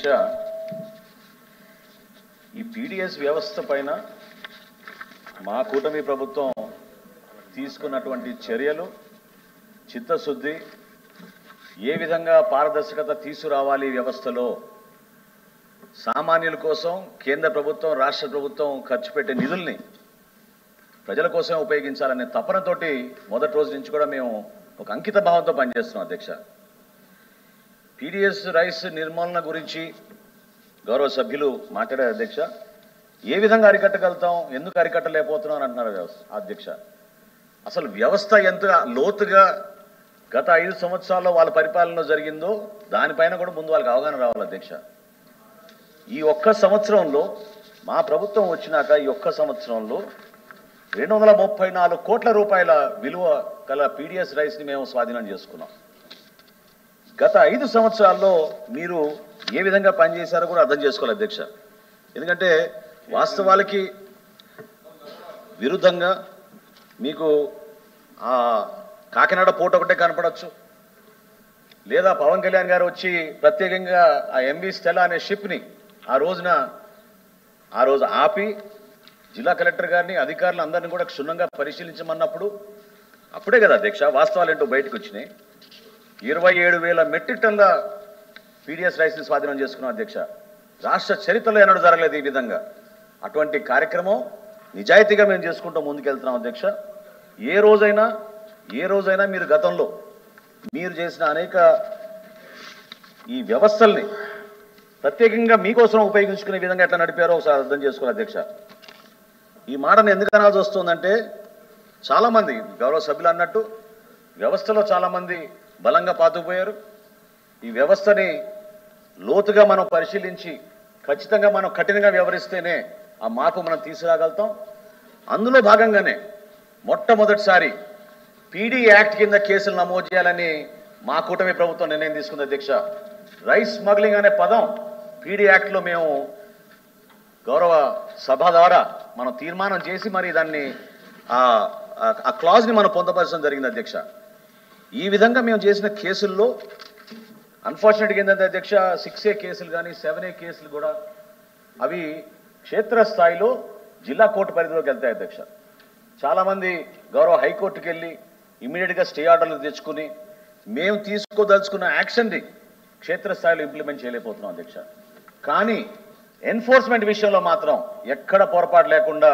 అధ్యక్ష, ఈ పీడీఎస్ వ్యవస్థ పైన మా కూటమి ప్రభుత్వం తీసుకున్నటువంటి చర్యలు, చిత్తశుద్ధి, ఏ విధంగా పారదర్శకత తీసుకురావాలి వ్యవస్థలో, సామాన్యుల కోసం కేంద్ర ప్రభుత్వం రాష్ట్ర ప్రభుత్వం ఖర్చు పెట్టే నిధుల్ని ప్రజల కోసం ఉపయోగించాలనే తపనతోటి మొదటి రోజు నుంచి కూడా మేము ఒక అంకిత భావంతో పనిచేస్తున్నాం అధ్యక్ష. పీడీఎస్ రైస్ నిర్మూలన గురించి గౌరవ సభ్యులు మాట్లాడారు అధ్యక్ష. ఏ విధంగా అరికట్టగలుగుతాం, ఎందుకు అరికట్టలేకపోతున్నాం అని అంటున్నారు అధ్యక్ష. అసలు వ్యవస్థ ఎంత లోతుగా గత 5 సంవత్సరాల్లో వాళ్ళ పరిపాలనలో జరిగిందో దానిపైన కూడా ముందు వాళ్ళకి అవగాహన రావాలి అధ్యక్ష. ఈ ఒక్క సంవత్సరంలో మా ప్రభుత్వం వచ్చినాక ఈ ఒక్క సంవత్సరంలో 234 కోట్ల రూపాయల విలువ గల పీడీఎస్ రైస్ని మేము స్వాధీనం చేసుకున్నాం. గత 5 సంవత్సరాల్లో మీరు ఏ విధంగా పనిచేశారో కూడా అర్థం చేసుకోవాలి అధ్యక్ష. ఎందుకంటే వాస్తవాలకి విరుద్ధంగా మీకు ఆ కాకినాడ పోర్ట్ ఒకటే కనపడవచ్చు, లేదా పవన్ కళ్యాణ్ గారు వచ్చి ప్రత్యేకంగా ఆ ఎంవి స్టెలా అనే షిప్ని ఆ రోజు ఆపి జిల్లా కలెక్టర్ గారిని అధికారులు అందరినీ కూడా క్షుణ్ణంగా పరిశీలించమన్నప్పుడు అప్పుడే కదా అధ్యక్ష వాస్తవాలు ఏంటో బయటకు వచ్చినాయి. 27,000 మెట్రిక్ టన్ల పీడీఎస్ రైస్ని స్వాధీనం చేసుకున్నాం అధ్యక్ష. రాష్ట్ర చరిత్రలో ఎన్నడూ జరగలేదు ఈ విధంగా. అటువంటి కార్యక్రమం నిజాయితీగా మేము చేసుకుంటూ ముందుకెళ్తున్నాం అధ్యక్ష. ఏ రోజైనా మీరు గతంలో మీరు చేసిన అనేక ఈ వ్యవస్థల్ని ప్రత్యేకంగా మీకోసం ఉపయోగించుకునే విధంగా ఎట్లా నడిపారో ఒకసారి అర్థం చేసుకోవాలి అధ్యక్ష. ఈ మాటను ఎందుకు అనాల్సి వస్తుందంటే చాలామంది గౌరవ సభ్యులు అన్నట్టు వ్యవస్థలో చాలామంది బలంగా పాతుకుపోయారు. ఈ వ్యవస్థని లోతుగా మనం పరిశీలించి ఖచ్చితంగా మనం కఠినంగా వ్యవహరిస్తేనే ఆ మార్పు మనం తీసుకురాగలుగుతాం. అందులో భాగంగానే మొట్టమొదటిసారి పీడీ యాక్ట్ కింద కేసులు నమోదు చేయాలని మా కూటమి ప్రభుత్వం నిర్ణయం తీసుకుంది అధ్యక్ష. రైస్ స్మగ్లింగ్ అనే పదం పీడీ యాక్ట్లో మేము గౌరవ సభ ద్వారా మనం తీర్మానం చేసి మరి దాన్ని ఆ క్లాజ్ని మనం పొందపరచడం జరిగింది అధ్యక్ష. ఈ విధంగా మేము చేసిన కేసుల్లో అన్ఫార్చునేట్గా ఏంటంటే అధ్యక్ష 6A కేసులు కానీ 7A కేసులు కూడా అవి క్షేత్రస్థాయిలో జిల్లా కోర్టు పరిధిలోకి వెళ్తాయి అధ్యక్ష. చాలామంది గౌరవ హైకోర్టుకి వెళ్ళి ఇమీడియట్గా స్టే ఆర్డర్లు తెచ్చుకుని మేము తీసుకోదలుచుకున్న యాక్షన్ని క్షేత్రస్థాయిలో ఇంప్లిమెంట్ చేయలేకపోతున్నాం అధ్యక్ష. కానీ ఎన్ఫోర్స్మెంట్ విషయంలో మాత్రం ఎక్కడ పొరపాటు లేకుండా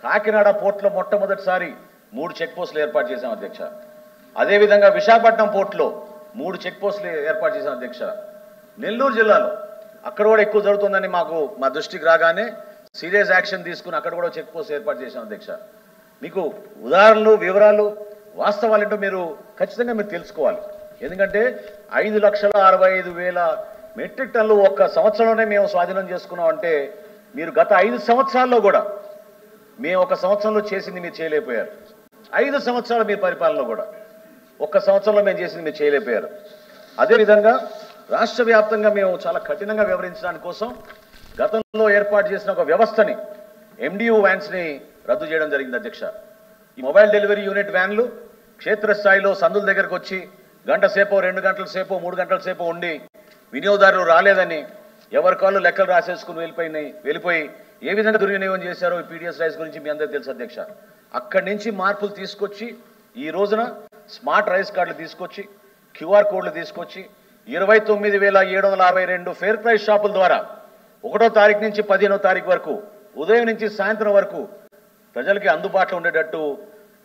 కాకినాడ పోర్టులో మొట్టమొదటిసారి 3 చెక్ పోస్టులు ఏర్పాటు చేశాం అధ్యక్ష. అదేవిధంగా విశాఖపట్నం పోర్టులో 3 చెక్ పోస్టులు ఏర్పాటు చేశాం అధ్యక్ష. నెల్లూరు జిల్లాలో అక్కడ కూడా ఎక్కువ జరుగుతుందని మా దృష్టికి రాగానే సీరియస్ యాక్షన్ తీసుకుని అక్కడ కూడా చెక్ పోస్ట్ ఏర్పాటు చేశాం అధ్యక్ష. మీకు ఉదాహరణలు, వివరాలు, వాస్తవాలు ఏంటో మీరు ఖచ్చితంగా మీరు తెలుసుకోవాలి. ఎందుకంటే 5,65,000 మెట్రిక్ టన్లు ఒక్క సంవత్సరంలోనే మేము స్వాధీనం చేసుకున్నాం అంటే మీరు గత 5 సంవత్సరాల్లో కూడా మేము ఒక సంవత్సరంలో చేసింది మీరు చేయలేకపోయారు. 5 సంవత్సరాల మీ పరిపాలనలో కూడా ఒక్క సంవత్సరంలో మేము చేసింది మీరు చేయలేకపోయారు. అదేవిధంగా రాష్ట్ర వ్యాప్తంగా మేము చాలా కఠినంగా వ్యవహరించడానికి కోసం గతంలో ఏర్పాటు చేసిన ఒక వ్యవస్థని MDU వ్యాన్స్ని రద్దు చేయడం జరిగింది అధ్యక్ష. ఈ మొబైల్ డెలివరీ యూనిట్ వ్యాన్లు క్షేత్రస్థాయిలో సందుల దగ్గరకు వచ్చి గంట సేపో 2 గంటల సేపో 3 గంటల సేపో ఉండి వినియోగదారులు రాలేదని ఎవరి కాళ్ళు లెక్కలు రాసేసుకుని వెళ్ళిపోయి ఏ విధంగా దుర్వినియోగం చేశారో ఈ పీడీఎస్ రైస్ గురించి మీ అందరికీ తెలుసు అధ్యక్ష. అక్కడి నుంచి మార్పులు తీసుకొచ్చి ఈ రోజున స్మార్ట్ రైస్ కార్డులు తీసుకొచ్చి QR కోడ్లు తీసుకొచ్చి 29,762 ఫెయిర్ ప్రైస్ షాపుల ద్వారా 1వ తారీఖు నుంచి 15వ తారీఖు వరకు ఉదయం నుంచి సాయంత్రం వరకు ప్రజలకి అందుబాటులో ఉండేటట్టు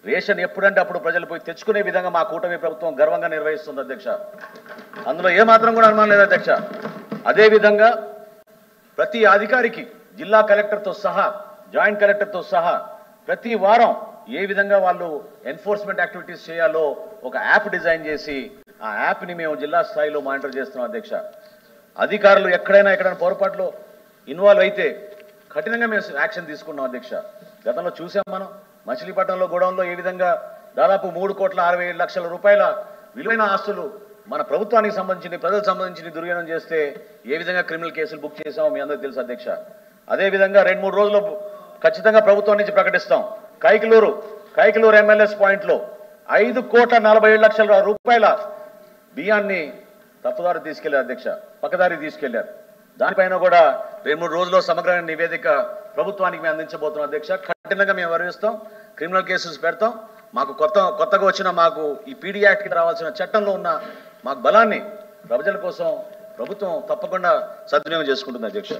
రేషన్ ఎప్పుడంటే అప్పుడు ప్రజలు పోయి తెచ్చుకునే విధంగా మా కూటమి ప్రభుత్వం గర్వంగా నిర్వహిస్తుంది అధ్యక్ష. అందులో ఏమాత్రం కూడా అనుమానం లేదు అధ్యక్ష. అదేవిధంగా ప్రతి అధికారికి జిల్లా కలెక్టర్తో సహా జాయింట్ కలెక్టర్తో సహా ప్రతి వారం ఏ విధంగా వాళ్ళు ఎన్ఫోర్స్మెంట్ యాక్టివిటీస్ చేయాలో ఒక యాప్ డిజైన్ చేసి ఆ యాప్ని మేము జిల్లా స్థాయిలో మానిటర్ చేస్తున్నాం అధ్యక్ష. అధికారులు ఎక్కడైనా పొరపాట్లో ఇన్వాల్వ్ అయితే కఠినంగా మేము యాక్షన్ తీసుకున్నాం అధ్యక్ష. గతంలో చూసాం మనం మచిలీపట్నంలో గోడౌన్లో ఏ విధంగా దాదాపు 3,67,00,000 రూపాయల విలువైన ఆస్తులు మన ప్రభుత్వానికి సంబంధించి ప్రజలకు సంబంధించి దుర్వినియోగం చేస్తే ఏ విధంగా క్రిమినల్ కేసులు బుక్ చేసామో మీ అందరికీ తెలుసు అధ్యక్ష. అదేవిధంగా 2-3 రోజుల్లో ఖచ్చితంగా ప్రభుత్వం నుంచి ప్రకటిస్తాం. కైకలూరు MLS పాయింట్లో 5,47,00,000 రూపాయల బియ్యాన్ని తప్పుదారి తీసుకెళ్లారు అధ్యక్ష, పక్కదారి తీసుకెళ్లారు. దానిపైన కూడా 2-3 రోజుల్లో సమగ్రమైన నివేదిక ప్రభుత్వానికి మేము అందించబోతున్నాం అధ్యక్ష. కఠినంగా మేము వివరిస్తాం, క్రిమినల్ కేసెస్ పెడతాం. మాకు కొత్తగా వచ్చిన మాకు ఈ పీడీ యాక్ట్ కింద రావాల్సిన చట్టంలో ఉన్న మాకు బలాన్ని ప్రజల కోసం ప్రభుత్వం తప్పకుండా సద్వినియోగం చేసుకుంటుంది అధ్యక్ష.